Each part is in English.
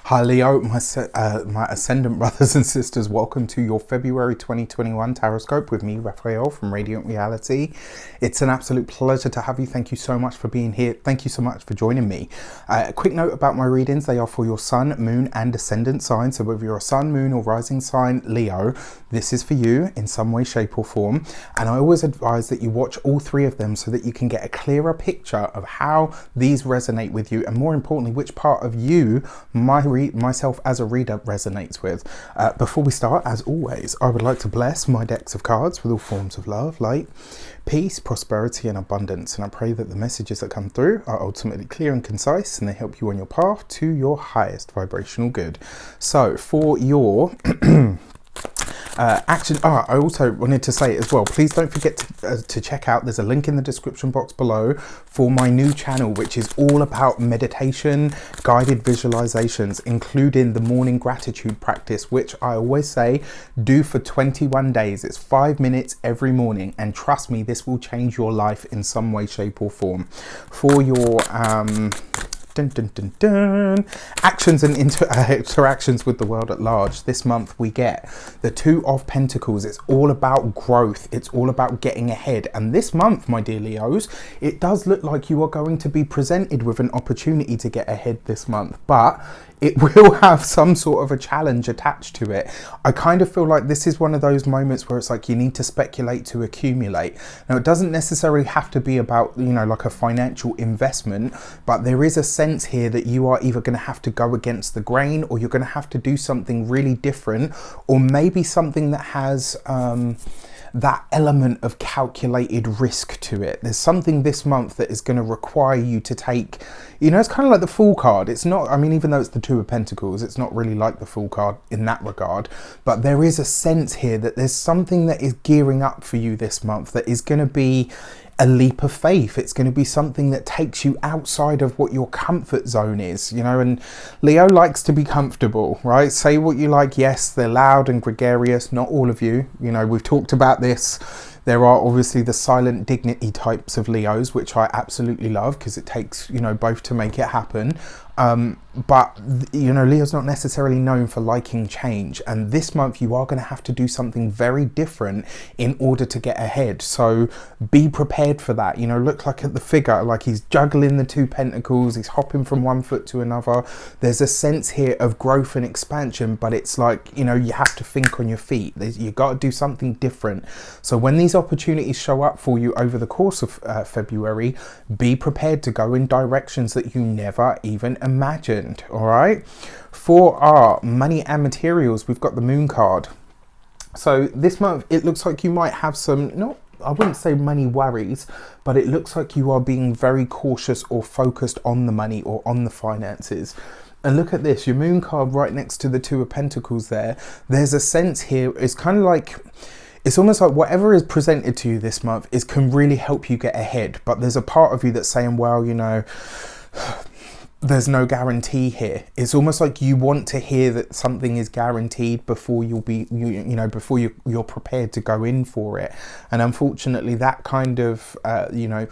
Hi Leo, my ascendant brothers and sisters, welcome to your February 2021 Taroscope with me, Raphael from Reydiant Reality. It's an absolute pleasure to have you. Thank you so much for being here. Thank you so much for joining me. A quick note about my readings, they are for your sun, moon and ascendant sign. So whether you're a sun, moon or rising sign Leo, this is for you in some way, shape or form. And I always advise that you watch all three of them so that you can get a clearer picture of how these resonate with you, and more importantly, which part of you, myself as a reader, resonates with. Before we start, as always, I would like to bless my decks of cards with all forms of love, light, peace, prosperity and abundance. And I pray that the messages that come through are ultimately clear and concise, and they help you on your path to your highest vibrational good. So for your action, I also wanted to say as well, please don't forget to check out, there's a link in the description box below for my new channel, which is all about meditation, guided visualizations, including the morning gratitude practice, which I always say do for 21 days. It's 5 minutes every morning, and trust me, this will change your life in some way, shape or form. For your actions and interactions with the world at large, this month we get the Two of Pentacles. It's all about growth, it's all about getting ahead. And this month, my dear Leos, it does look like you are going to be presented with an opportunity to get ahead this month, but it will have some sort of a challenge attached to it. I kind of feel like this is one of those moments where it's like you need to speculate to accumulate. Now, it doesn't necessarily have to be about, you know, like a financial investment, but there is a sense here that you are either going to have to go against the grain, or you're going to have to do something really different, or maybe something that has that element of calculated risk to it. There's something this month that is going to require you to take, you know, it's kind of like the Fool card. It's not, I mean, even though it's the Two of Pentacles, it's not really like the Fool card in that regard, but there is a sense here that there's something that is gearing up for you this month that is going to be a leap of faith. It's going to be something that takes you outside of what your comfort zone is, you know, and Leo likes to be comfortable, right? Say what you like. Yes, they're loud and gregarious. Not all of you, you know, we've talked about this. There are obviously the silent dignity types of Leos, which I absolutely love because it takes, you know, both to make it happen. But, you know, Leo's not necessarily known for liking change. And this month you are going to have to do something very different in order to get ahead. So be prepared for that. You know, look like at the figure, like he's juggling the Two Pentacles. He's hopping from one foot to another. There's a sense here of growth and expansion, but it's like, you know, you have to think on your feet. You got to do something different. So when these opportunities show up for you over the course of February, be prepared to go in directions that you never even imagined. All right, for our money and materials, we've got the Moon card. So this month it looks like you might have some, not, I wouldn't say money worries, but it looks like you are being very cautious or focused on the money or on the finances. And look at this, your Moon card right next to the Two of Pentacles there. There's a sense here, it's kind of like, it's almost like whatever is presented to you this month can really help you get ahead. But there's a part of you that's saying, well, you know, there's no guarantee here. It's almost like you want to hear that something is guaranteed before you'll be, you know, before you're prepared to go in for it. And unfortunately, that kind of, you know,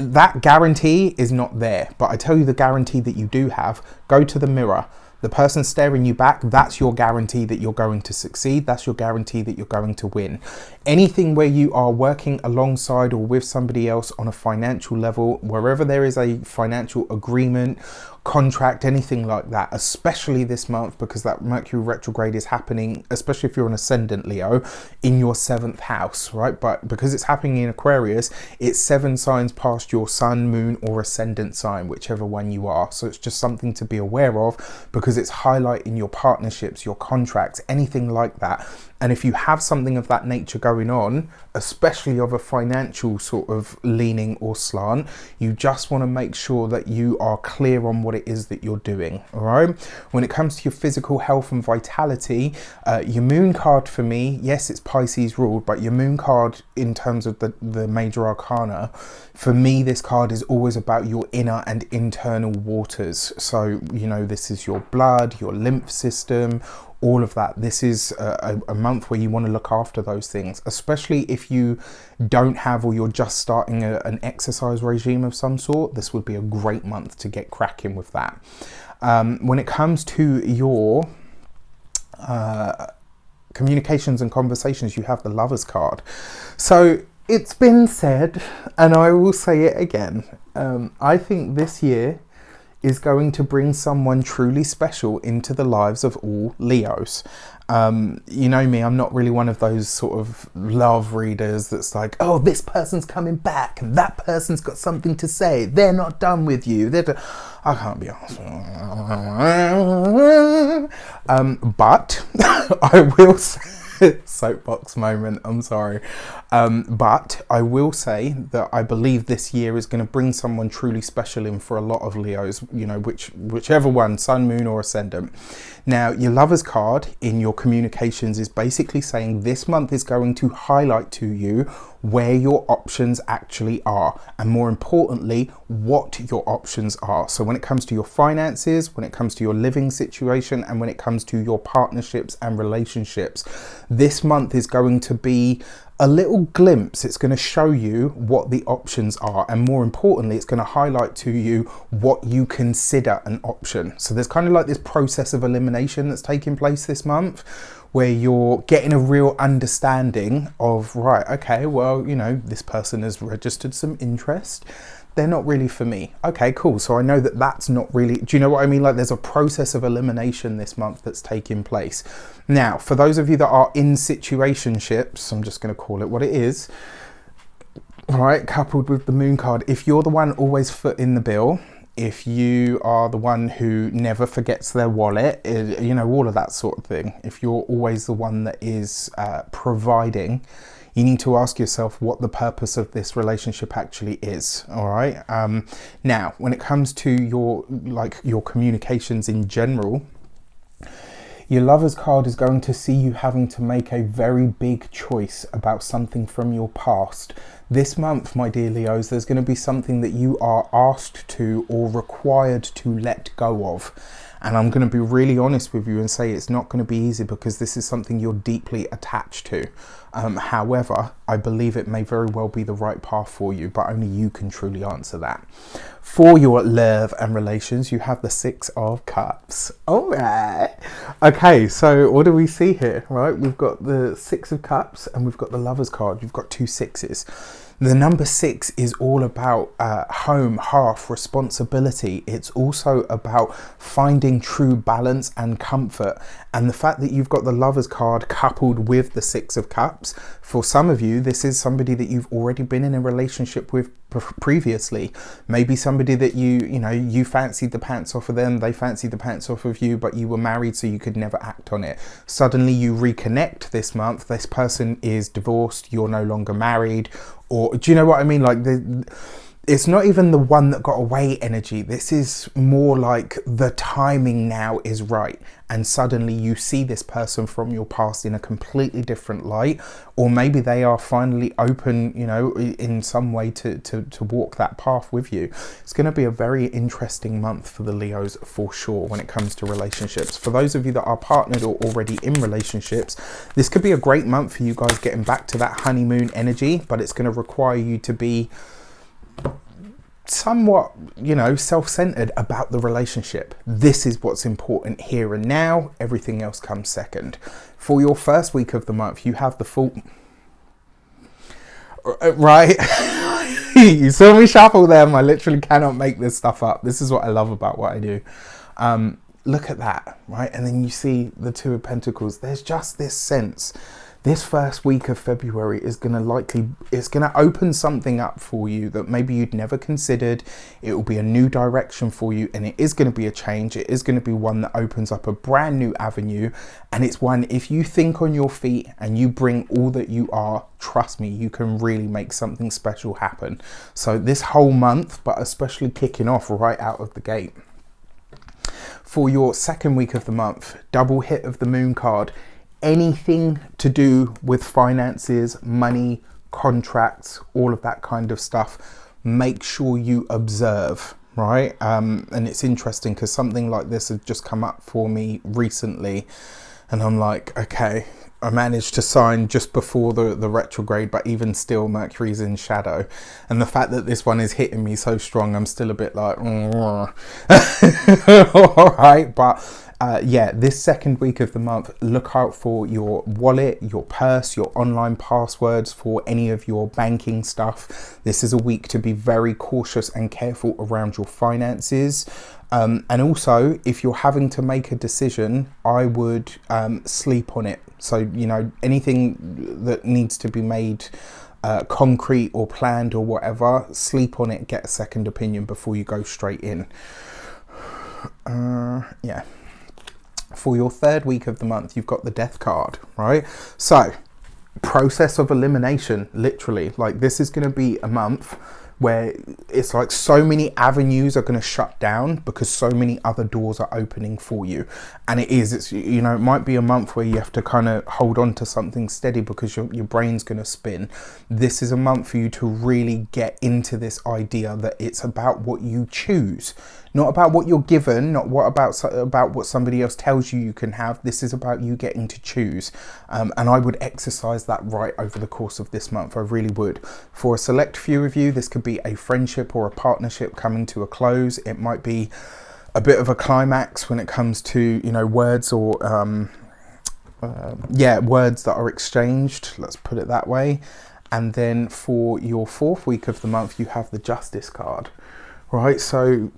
that guarantee is not there. But I tell you the guarantee that you do have, go to the mirror. The person staring you back, that's your guarantee that you're going to succeed. That's your guarantee that you're going to win. Anything where you are working alongside or with somebody else on a financial level, wherever there is a financial agreement, contract, anything like that, especially this month because that Mercury retrograde is happening, especially if you're an ascendant Leo, in your 7th house, right? But because it's happening in Aquarius, it's 7 signs past your sun, moon or ascendant sign, whichever one you are. So it's just something to be aware of because it's highlighting your partnerships, your contracts, anything like that. And if you have something of that nature going on, especially of a financial sort of leaning or slant, you just want to make sure that you are clear on what it is that you're doing. All right. When it comes to your physical health and vitality, your Moon card for me, yes, it's Pisces ruled, but your Moon card in terms of the major arcana, for me, this card is always about your inner and internal waters. So, you know, this is your blood, your lymph system, all of that. This is a month where you want to look after those things, especially if you don't have, or you're just starting an exercise regime of some sort. This would be a great month to get cracking with that. When it comes to your communications and conversations, you have the Lovers card. So it's been said, and I will say it again, I think this year is going to bring someone truly special into the lives of all Leos. You know me, I'm not really one of those sort of love readers that's like, oh, this person's coming back and that person's got something to say. They're not done with you. I can't be honest. But I will say, soapbox moment, I'm sorry. But I will say that I believe this year is going to bring someone truly special in for a lot of Leos, you know, whichever one, sun, moon or ascendant. Now, your Lovers card in your communications is basically saying this month is going to highlight to you where your options actually are, and more importantly, what your options are. So when it comes to your finances, when it comes to your living situation, and when it comes to your partnerships and relationships, this month is going to be a little glimpse. It's going to show you what the options are, and more importantly, it's going to highlight to you what you consider an option. So there's kind of like this process of elimination that's taking place this month, where you're getting a real understanding of, right, okay, well, you know, this person has registered some interest. They're not really for me. Okay, cool. So I know that that's not really, do you know what I mean? Like there's a process of elimination this month that's taking place. Now, for those of you that are in situationships, I'm just going to call it what it is, all right, coupled with the moon card, if you're the one always foot in the bill, if you are the one who never forgets their wallet, you know, all of that sort of thing, if you're always the one that is providing, you need to ask yourself what the purpose of this relationship actually is. All right. Now, when it comes to your communications in general, your Lovers card is going to see you having to make a very big choice about something from your past. This month, my dear Leos, there's going to be something that you are asked to or required to let go of. And I'm going to be really honest with you and say it's not going to be easy, because this is something you're deeply attached to. However, I believe it may very well be the right path for you, but only you can truly answer that. For your love and relations, you have the Six of Cups. All right. Okay, so what do we see here, right? We've got the Six of Cups and we've got the Lovers card. You've got two sixes. The number 6 is all about home, hearth, responsibility. It's also about finding true balance and comfort. And the fact that you've got the Lovers card coupled with the Six of Cups, for some of you, this is somebody that you've already been in a relationship with previously. Maybe somebody that you fancied the pants off of them, they fancied the pants off of you, but you were married so you could never act on it. Suddenly you reconnect this month, this person is divorced, you're no longer married, or do you know what I mean? Like it's not even the one that got away energy. This is more like the timing now is right. And suddenly you see this person from your past in a completely different light. Or maybe they are finally open, you know, in some way to walk that path with you. It's going to be a very interesting month for the Leos for sure when it comes to relationships. For those of you that are partnered or already in relationships, this could be a great month for you guys getting back to that honeymoon energy. But it's going to require you to be somewhat, you know, self-centered about the relationship. This is what's important here and now. Everything else comes second. For your first week of the month, you have the full, right? You saw me shuffle them. I literally cannot make this stuff up. This is what I love about what I do. Look at that, right? And then you see the Two of Pentacles. There's just this sense. This first week of February is going to it's going to open something up for you that maybe you'd never considered. It will be a new direction for you, and it is going to be a change. It is going to be one that opens up a brand new avenue. And it's one, if you think on your feet and you bring all that you are, trust me, you can really make something special happen. So this whole month, but especially kicking off right out of the gate. For your second week of the month, double hit of the Moon card. Anything to do with finances, money, contracts, all of that kind of stuff, make sure you observe, right? And it's interesting because something like this has just come up for me recently. And I'm like, okay, I managed to sign just before the retrograde, but even still, Mercury's in shadow. And the fact that this one is hitting me so strong, I'm still a bit like, all right. But yeah, this second week of the month, look out for your wallet, your purse, your online passwords for any of your banking stuff. This is a week to be very cautious and careful around your finances. And also, if you're having to make a decision, I would sleep on it. So, you know, anything that needs to be made concrete or planned or whatever, sleep on it, get a second opinion before you go straight in. Yeah. For your third week of the month, you've got the Death card, right? So, process of elimination, literally. Like, this is going to be a month where it's like so many avenues are going to shut down because so many other doors are opening for you. And it's, you know, it might be a month where you have to kind of hold on to something steady because your brain's going to spin. This is a month for you to really get into this idea that it's about what you choose, not about what you're given, not about what somebody else tells you can have. This is about you getting to choose. And I would exercise that right over the course of this month. I really would. For a select few of you, this could be a friendship or a partnership coming to a close. It might be a bit of a climax when it comes to, you know, words or words that are exchanged, let's put it that way. And then for your fourth week of the month, you have the Justice card, right? So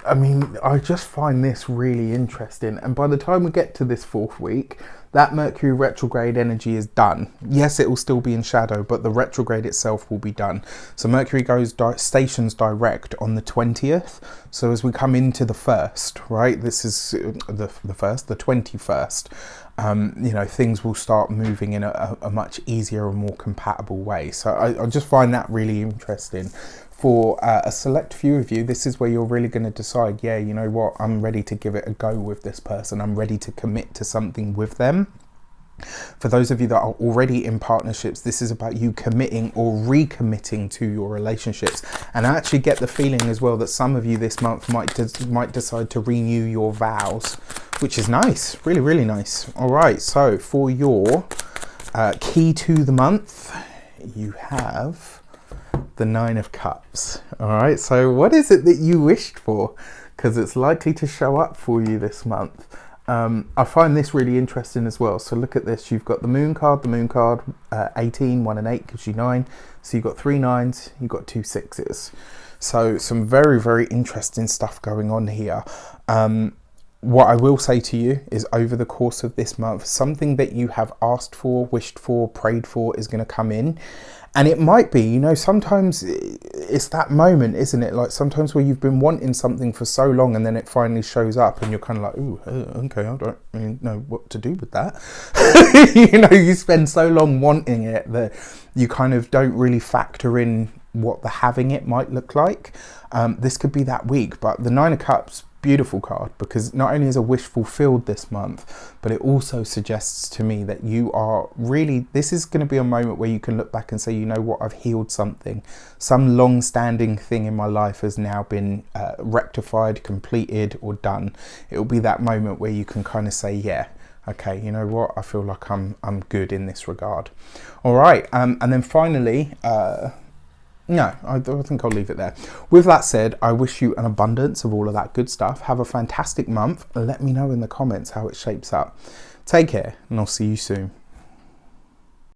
I mean, I just find this really interesting, and by the time we get to this fourth week, that Mercury retrograde energy is done. Yes, it will still be in shadow, but the retrograde itself will be done. So Mercury goes stations direct on the 20th. So as we come into the first, right, this is the 21st, you know, things will start moving in a much easier and more compatible way. So I just find that really interesting. For a select few of you, this is where you're really going to decide, yeah, you know what, I'm ready to give it a go with this person. I'm ready to commit to something with them. For those of you that are already in partnerships, this is about you committing or recommitting to your relationships. And I actually get the feeling as well that some of you this month might decide to renew your vows, which is nice, really, really nice. All right, so for your key to the month, you have the 9 of Cups. All right, so what is it that you wished for? Because it's likely to show up for you this month. I find this really interesting as well. So look at this. You've got the Moon card, 18, 1 and 8 gives you 9. So you've got 3 9s, you've got 2 6s. So some very, very interesting stuff going on here. What I will say to you is over the course of this month, something that you have asked for, wished for, prayed for is going to come in. And it might be, you know, sometimes it's that moment, isn't it? Like sometimes where you've been wanting something for so long and then it finally shows up and you're kind of like, ooh, okay, I don't really know what to do with that. You know, you spend so long wanting it that you kind of don't really factor in what the having it might look like. This could be that week, but the 9 of Cups, beautiful card, because not only is a wish fulfilled this month, but it also suggests to me that you are really, this is going to be a moment where you can look back and say, you know what, I've healed something. Some long-standing thing in my life has now been rectified, completed, or done. It will be that moment where you can kind of say, yeah, okay, you know what, I feel like I'm good in this regard. All right, and then finally, no, I think I'll leave it there. With that said, I wish you an abundance of all of that good stuff. Have a fantastic month. Let me know in the comments how it shapes up. Take care, and I'll see you soon.